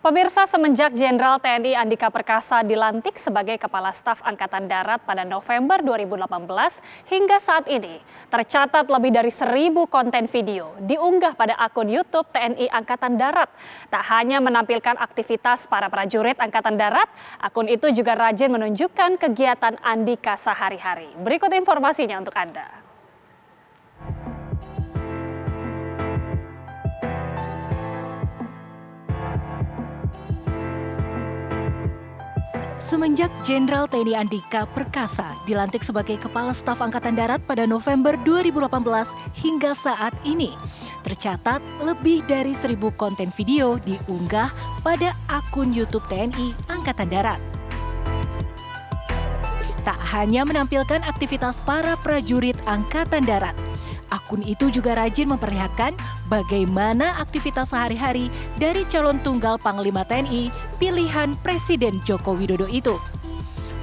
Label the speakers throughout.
Speaker 1: Pemirsa, semenjak Jenderal TNI Andika Perkasa dilantik sebagai Kepala Staf Angkatan Darat pada November 2018 hingga saat ini, tercatat lebih dari 1.000 konten video diunggah pada akun YouTube TNI Angkatan Darat. Tak hanya menampilkan aktivitas para prajurit Angkatan Darat, akun itu juga rajin menunjukkan kegiatan Andika sehari-hari. Berikut informasinya untuk Anda.
Speaker 2: Semenjak Jenderal TNI Andika Perkasa dilantik sebagai Kepala Staf Angkatan Darat pada November 2018 hingga saat ini, tercatat lebih dari 1.000 konten video diunggah pada akun YouTube TNI Angkatan Darat. Tak hanya menampilkan aktivitas para prajurit Angkatan Darat, akun itu juga rajin memperlihatkan bagaimana aktivitas sehari-hari dari calon tunggal Panglima TNI pilihan Presiden Joko Widodo itu.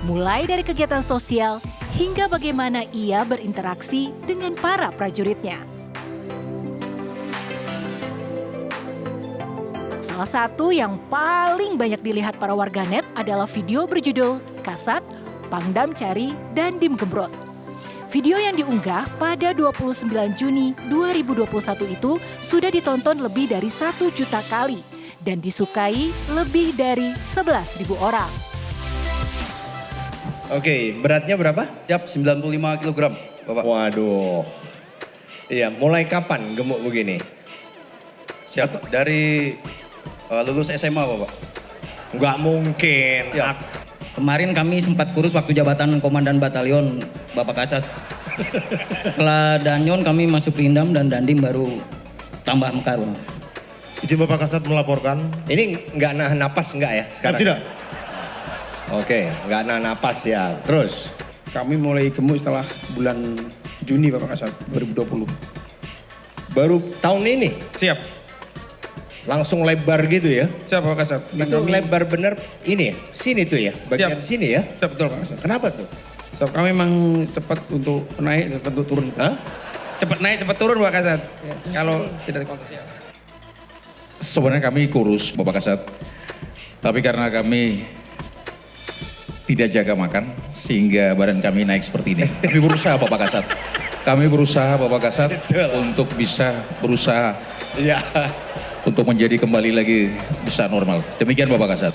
Speaker 2: Mulai dari kegiatan sosial hingga bagaimana ia berinteraksi dengan para prajuritnya. Salah satu yang paling banyak dilihat para warganet adalah video berjudul Kasat, Pangdam Cari, dan Dim Gembrot. Video yang diunggah pada 29 Juni 2021 itu sudah ditonton lebih dari 1 juta kali dan disukai lebih dari 11.000 orang.
Speaker 3: Oke, beratnya berapa?
Speaker 4: Siap, 95 kg, Bapak.
Speaker 3: Waduh. Iya, mulai kapan gemuk begini?
Speaker 4: Siap, dari lulus SMA, Bapak.
Speaker 3: Nggak mungkin.
Speaker 4: Siap.
Speaker 5: Kemarin kami sempat kurus waktu jabatan Komandan Batalion, Bapak Kasat. Setelah Danyon kami masuk Rindam dan Dandim baru tambah mekar.
Speaker 6: Izin Bapak Kasat melaporkan.
Speaker 3: Ini nggak nahan napas nggak ya sekarang?
Speaker 6: Tidak.
Speaker 3: Oke, nggak nahan napas ya. Terus?
Speaker 7: Kami mulai gemuk setelah bulan Juni Bapak Kasat 2020.
Speaker 3: Baru tahun ini?
Speaker 7: Siap.
Speaker 3: Langsung lebar gitu ya?
Speaker 7: Siap Bapak Kasat.
Speaker 3: Itu lebar bener ini ya? Sini tuh ya? Bagian sini ya?
Speaker 7: Siap, betul Pak Kasat.
Speaker 3: Kenapa tuh?
Speaker 7: Siap, kami memang cepat untuk naik, cepat untuk turun.
Speaker 3: Hah?
Speaker 7: Cepat naik, cepat turun Bapak Kasat. Ya, kalau tidak dikontrol.
Speaker 8: Sebenarnya kami kurus Bapak Kasat. Tapi karena kami tidak jaga makan sehingga badan kami naik seperti ini. Kami berusaha Bapak Kasat. Kami berusaha Bapak Kasat untuk bisa berusaha.
Speaker 3: Iya.
Speaker 8: Untuk menjadi kembali lagi bisa normal. Demikian Bapak Kasat.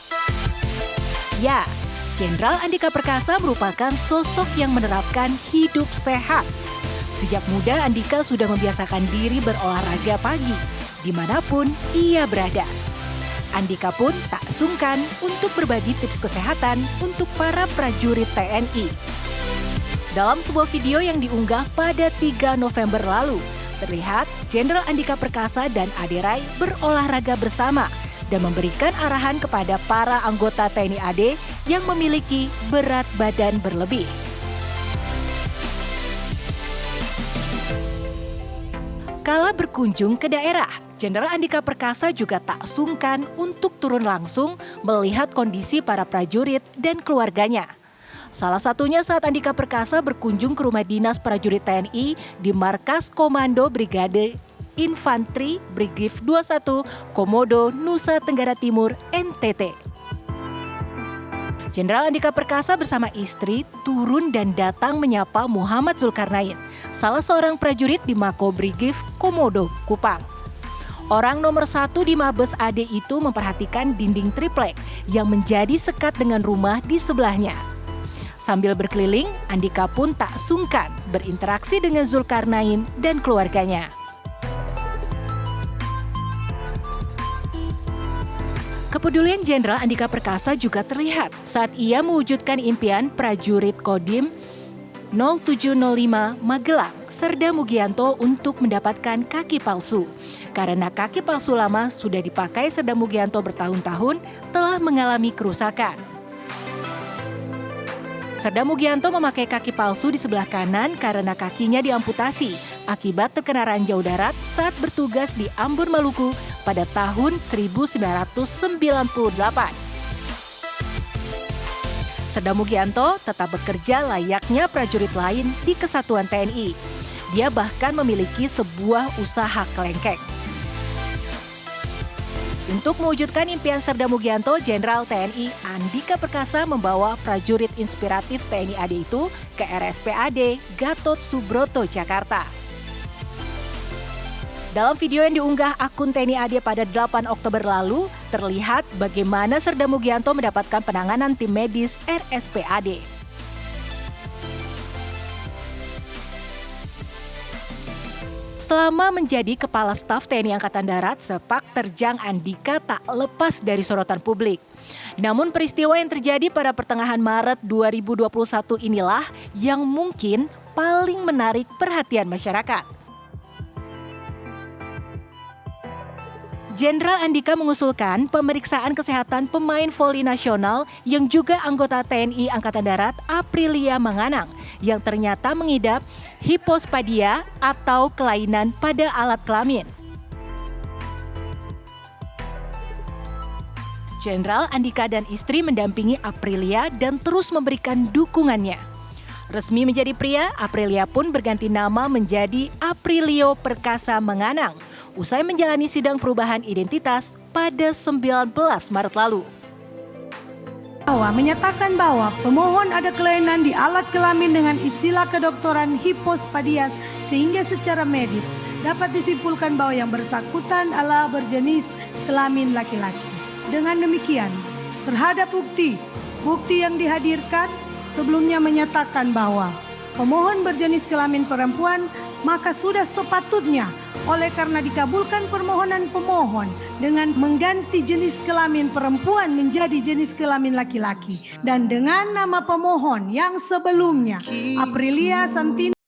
Speaker 2: Ya, Jenderal Andika Perkasa merupakan sosok yang menerapkan hidup sehat. Sejak muda Andika sudah membiasakan diri berolahraga pagi, dimanapun ia berada. Andika pun tak sungkan untuk berbagi tips kesehatan untuk para prajurit TNI. Dalam sebuah video yang diunggah pada 3 November lalu, terlihat Jenderal Andika Perkasa dan Ade Rai berolahraga bersama dan memberikan arahan kepada para anggota TNI AD yang memiliki berat badan berlebih. Kala berkunjung ke daerah, Jenderal Andika Perkasa juga tak sungkan untuk turun langsung melihat kondisi para prajurit dan keluarganya. Salah satunya saat Andika Perkasa berkunjung ke rumah dinas prajurit TNI di Markas Komando Brigade Infanteri Brigif 21 Komodo, Nusa Tenggara Timur, NTT. Jenderal Andika Perkasa bersama istri turun dan datang menyapa Muhammad Zulkarnain, salah seorang prajurit di Mako Brigif Komodo, Kupang. Orang nomor 1 di Mabes AD itu memperhatikan dinding triplek yang menjadi sekat dengan rumah di sebelahnya. Sambil berkeliling, Andika pun tak sungkan berinteraksi dengan Zulkarnain dan keluarganya. Kepedulian Jenderal Andika Perkasa juga terlihat saat ia mewujudkan impian prajurit Kodim 0705 Magelang, Serda Mugianto untuk mendapatkan kaki palsu. Karena kaki palsu lama sudah dipakai Serda Mugianto bertahun-tahun telah mengalami kerusakan. Serda Mugianto memakai kaki palsu di sebelah kanan karena kakinya diamputasi akibat terkena ranjau darat saat bertugas di Ambon, Maluku pada tahun 1998. Serda Mugianto tetap bekerja layaknya prajurit lain di Kesatuan TNI. Dia bahkan memiliki sebuah usaha kelengkeng. Untuk mewujudkan impian Serda Mugianto, Jenderal TNI Andika Perkasa membawa prajurit inspiratif TNI AD itu ke RSPAD Gatot Subroto, Jakarta. Dalam video yang diunggah akun TNI AD pada 8 Oktober lalu, terlihat bagaimana Serda Mugianto mendapatkan penanganan tim medis RSPAD. Selama menjadi Kepala Staf TNI Angkatan Darat, sepak terjang Andika tak lepas dari sorotan publik. Namun peristiwa yang terjadi pada pertengahan Maret 2021 inilah yang mungkin paling menarik perhatian masyarakat. Jenderal Andika mengusulkan pemeriksaan kesehatan pemain voli nasional yang juga anggota TNI Angkatan Darat Aprilia Manganang yang ternyata mengidap hipospadia atau kelainan pada alat kelamin. Jenderal Andika dan istri mendampingi Aprilia dan terus memberikan dukungannya. Resmi menjadi pria, Aprilia pun berganti nama menjadi Aprilio Perkasa Manganang usai menjalani sidang perubahan identitas pada 19 Maret lalu.
Speaker 9: Menyatakan bahwa pemohon ada kelainan di alat kelamin dengan istilah kedokteran hipospadias sehingga secara medis dapat disimpulkan bahwa yang bersangkutan adalah berjenis kelamin laki-laki. Dengan demikian, terhadap bukti yang dihadirkan sebelumnya menyatakan bahwa pemohon berjenis kelamin perempuan, maka sudah sepatutnya oleh karena dikabulkan permohonan pemohon dengan mengganti jenis kelamin perempuan menjadi jenis kelamin laki-laki dan dengan nama pemohon yang sebelumnya Aprilia Santini